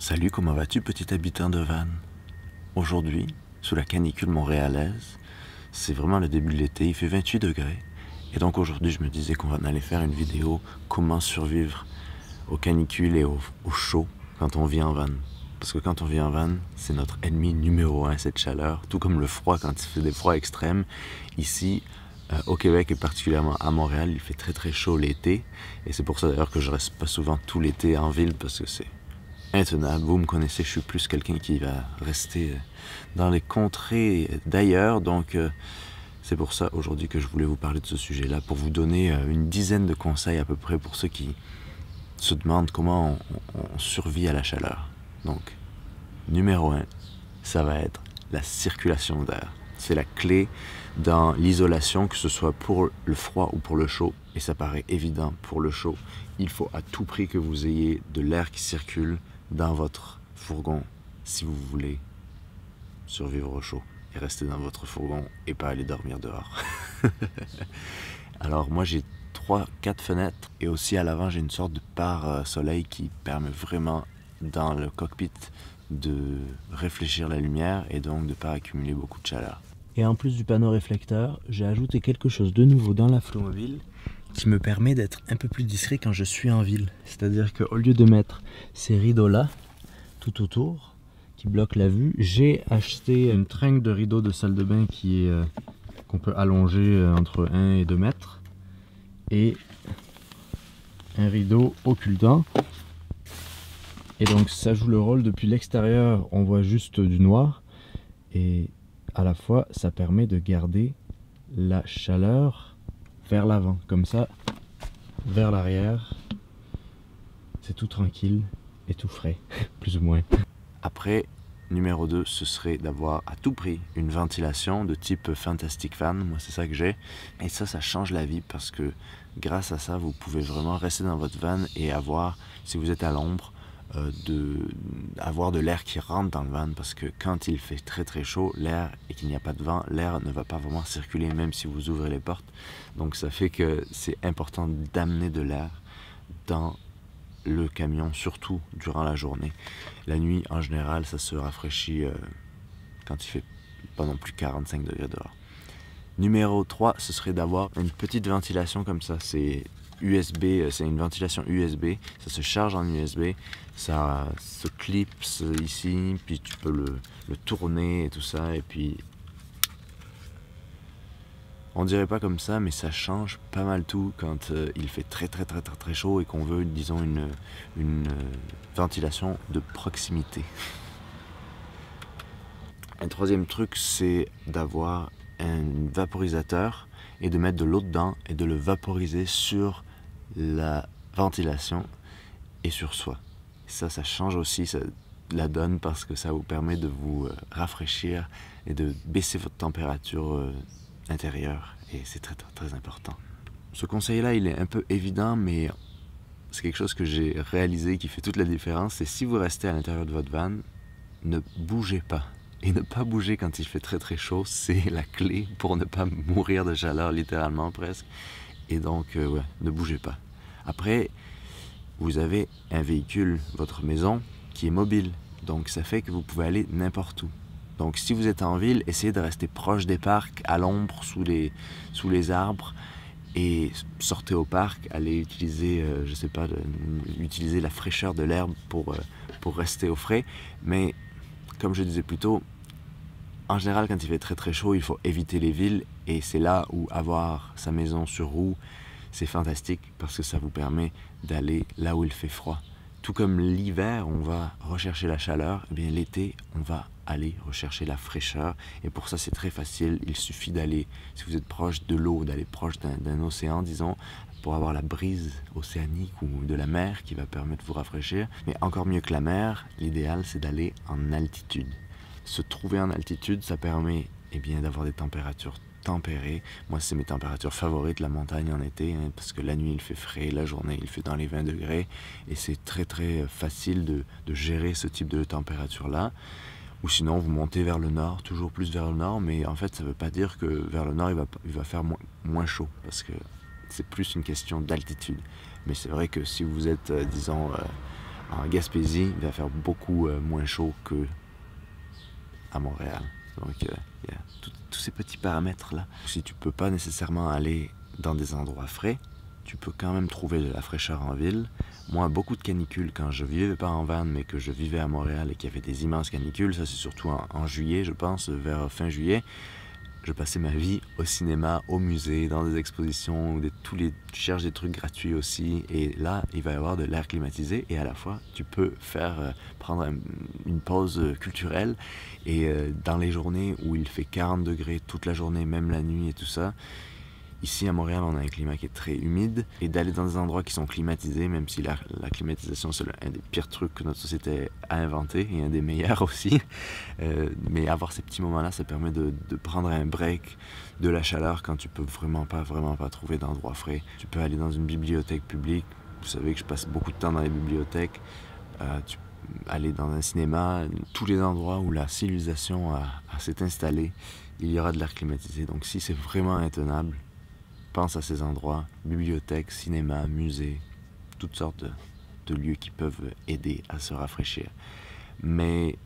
Salut, comment vas-tu, petit habitant de Vannes? Aujourd'hui, sous la canicule montréalaise, c'est vraiment le début de l'été, il fait 28 degrés. Et donc aujourd'hui, je me disais qu'on allait faire une vidéo comment survivre aux canicules et au chaud quand on vit en Vannes. Parce que quand on vit en Vannes, c'est notre ennemi numéro 1, cette chaleur. Tout comme le froid quand il fait des froids extrêmes. Ici, au Québec et particulièrement à Montréal, il fait très très chaud l'été. Et c'est pour ça d'ailleurs que je reste pas souvent tout l'été en ville parce que c'est intenable. Vous me connaissez, je suis plus quelqu'un qui va rester dans les contrées d'ailleurs. Donc c'est pour ça aujourd'hui que je voulais vous parler de ce sujet-là, pour vous donner une dizaine de conseils à peu près pour ceux qui se demandent comment on survit à la chaleur. Donc, numéro 1, ça va être la circulation d'air. C'est la clé dans l'isolation, que ce soit pour le froid ou pour le chaud. Et ça paraît évident pour le chaud. Il faut à tout prix que vous ayez de l'air qui circule dans votre fourgon si vous voulez survivre au chaud et rester dans votre fourgon et pas aller dormir dehors. Alors moi j'ai 3-4 fenêtres et aussi à l'avant j'ai une sorte de pare-soleil qui permet vraiment dans le cockpit de réfléchir la lumière et donc de ne pas accumuler beaucoup de chaleur. Et en plus du panneau réflecteur, j'ai ajouté quelque chose de nouveau dans la Flowmobile qui me permet d'être un peu plus discret quand je suis en ville. C'est-à-dire qu'au lieu de mettre ces rideaux-là tout autour, qui bloquent la vue, j'ai acheté une tringle de rideaux de salle de bain qui est qu'on peut allonger entre 1 et 2 mètres et un rideau occultant. Et donc ça joue le rôle, depuis l'extérieur on voit juste du noir et à la fois ça permet de garder la chaleur vers l'avant, comme ça vers l'arrière c'est tout tranquille et tout frais, plus ou moins. Après, numéro 2, ce serait d'avoir à tout prix une ventilation de type Fantastic Fan. Moi c'est ça que j'ai, et ça change la vie parce que grâce à ça vous pouvez vraiment rester dans votre van et avoir, si vous êtes à l'ombre, avoir de l'air qui rentre dans le van, parce que quand il fait très très chaud, l'air, et qu'il n'y a pas de vent, l'air ne va pas vraiment circuler même si vous ouvrez les portes. Donc ça fait que c'est important d'amener de l'air dans le camion, surtout durant la journée. La nuit en général ça se rafraîchit quand il fait pas non plus 45 degrés dehors. Numéro 3, ce serait d'avoir une petite ventilation comme ça. C'est USB, c'est une ventilation USB, ça se charge en USB, ça se clipse ici, puis tu peux le tourner et tout ça, et puis on dirait pas comme ça, mais ça change pas mal tout quand il fait très chaud et qu'on veut, disons, une ventilation de proximité. Un troisième truc, c'est d'avoir un vaporisateur et de mettre de l'eau dedans et de le vaporiser sur la ventilation et sur soi. Ça change aussi la donne parce que ça vous permet de vous rafraîchir et de baisser votre température intérieure, et c'est très important. Ce conseil-là, il est un peu évident, mais c'est quelque chose que j'ai réalisé qui fait toute la différence. C'est si vous restez à l'intérieur de votre van, ne bougez pas. Et ne pas bouger quand il fait très chaud, c'est la clé pour ne pas mourir de chaleur, littéralement presque. Et donc, ouais, ne bougez pas. Après, vous avez un véhicule, votre maison, qui est mobile. Donc, ça fait que vous pouvez aller n'importe où. Donc, si vous êtes en ville, essayez de rester proche des parcs, à l'ombre, sous les arbres. Et sortez au parc, allez utiliser, je sais pas, utiliser la fraîcheur de l'herbe pour rester au frais. Mais, comme je disais plus tôt, en général, quand il fait très chaud, il faut éviter les villes. Et c'est là où avoir sa maison sur roue, c'est fantastique parce que ça vous permet d'aller là où il fait froid. Tout comme l'hiver, on va rechercher la chaleur, eh bien l'été, on va aller rechercher la fraîcheur. Et pour ça, c'est très facile. Il suffit d'aller, si vous êtes proche de l'eau, d'aller proche d'un océan, disons, pour avoir la brise océanique ou de la mer qui va permettre de vous rafraîchir. Mais encore mieux que la mer, l'idéal, c'est d'aller en altitude. Se trouver en altitude, ça permet bien d'avoir des températures tempérées. Moi, c'est mes températures favorites, la montagne en été, hein, parce que la nuit, il fait frais, la journée, il fait dans les 20 degrés. Et c'est très, très facile de gérer ce type de température-là. Ou sinon, vous montez vers le nord, toujours plus vers le nord, mais en fait, ça ne veut pas dire que vers le nord, il va faire moins chaud, parce que c'est plus une question d'altitude. Mais c'est vrai que si vous êtes, disons, en Gaspésie, il va faire beaucoup moins chaud que à Montréal. Donc, il y a tous ces petits paramètres-là. Si tu peux pas nécessairement aller dans des endroits frais, tu peux quand même trouver de la fraîcheur en ville. Moi, beaucoup de canicules, quand je vivais pas en van, mais que je vivais à Montréal et qu'il y avait des immenses canicules, ça c'est surtout en juillet, je pense, vers fin juillet, je passais ma vie au cinéma, au musée, dans des expositions, tu cherches des trucs gratuits aussi, et là, il va y avoir de l'air climatisé, et à la fois, tu peux prendre une pause culturelle, et dans les journées où il fait 40 degrés toute la journée, même la nuit et tout ça, ici à Montréal, on a un climat qui est très humide, et d'aller dans des endroits qui sont climatisés, même si la climatisation c'est un des pires trucs que notre société a inventé, et un des meilleurs aussi, mais avoir ces petits moments-là, ça permet de prendre un break de la chaleur quand tu peux vraiment pas trouver d'endroit frais. Tu peux aller dans une bibliothèque publique, vous savez que je passe beaucoup de temps dans les bibliothèques, tu peux aller dans un cinéma, tous les endroits où la civilisation s'est installée, il y aura de l'air climatisé, donc si c'est vraiment intenable, pense à ces endroits, bibliothèques, cinéma, musées, toutes sortes de lieux qui peuvent aider à se rafraîchir. Mais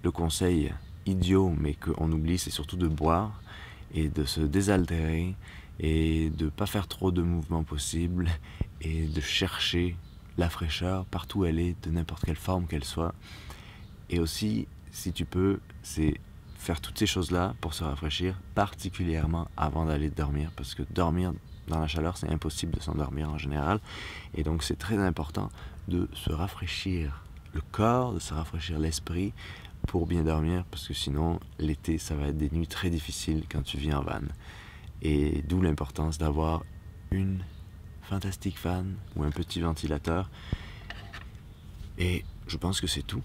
le conseil idiot, mais qu'on oublie, c'est surtout de boire et de se désaltérer et de ne pas faire trop de mouvements possibles et de chercher la fraîcheur partout où elle est, de n'importe quelle forme qu'elle soit. Et aussi, si tu peux, c'est faire toutes ces choses-là pour se rafraîchir, particulièrement avant d'aller dormir, parce que dormir dans la chaleur, c'est impossible de s'endormir en général, et donc c'est très important de se rafraîchir le corps, de se rafraîchir l'esprit pour bien dormir, parce que sinon, l'été, ça va être des nuits très difficiles quand tu vis en van. Et d'où l'importance d'avoir une fantastique fan ou un petit ventilateur, et je pense que c'est tout.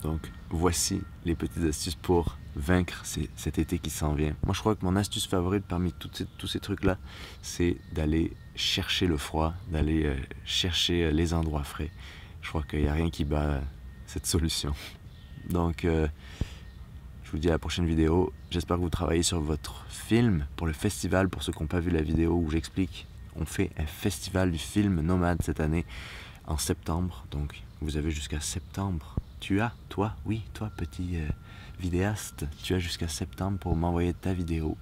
Donc, voici les petites astuces pour vaincre cet été qui s'en vient. Moi, je crois que mon astuce favorite parmi tous ces trucs-là, c'est d'aller chercher le froid, d'aller chercher les endroits frais. Je crois qu'il n'y a rien qui bat cette solution. Donc, je vous dis à la prochaine vidéo. J'espère que vous travaillez sur votre film pour le festival. Pour ceux qui n'ont pas vu la vidéo où j'explique, on fait un festival du film Nomade cette année en septembre. Donc, vous avez jusqu'à septembre. Toi, petit vidéaste, tu as jusqu'à septembre pour m'envoyer ta vidéo.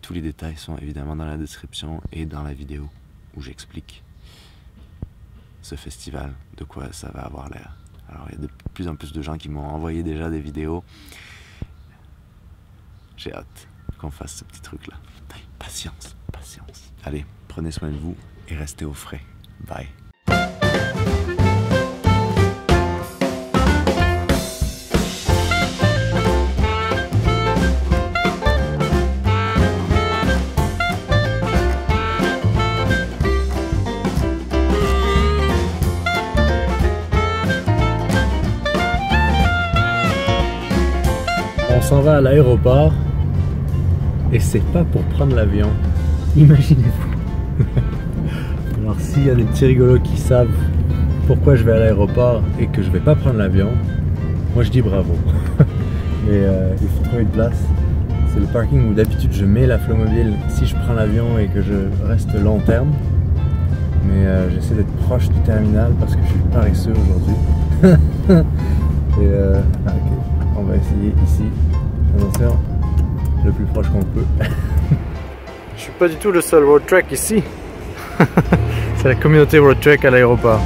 Tous les détails sont évidemment dans la description et dans la vidéo où j'explique ce festival, de quoi ça va avoir l'air. Alors, il y a de plus en plus de gens qui m'ont envoyé déjà des vidéos. J'ai hâte qu'on fasse ce petit truc-là. Patience. Allez, prenez soin de vous et restez au frais. Bye. On s'en va à l'aéroport et c'est pas pour prendre l'avion, imaginez-vous. Alors s'il y a des petits rigolos qui savent pourquoi je vais à l'aéroport et que je vais pas prendre l'avion, moi je dis bravo. Mais il faut trouver une place. C'est le parking où d'habitude je mets la Flowmobile si je prends l'avion et que je reste long terme. Mais j'essaie d'être proche du terminal parce que je suis paresseux aujourd'hui. Et ok, on va essayer ici. Attention, le plus proche qu'on peut. Je suis pas du tout le seul road trek ici. C'est la communauté road trek à l'aéroport.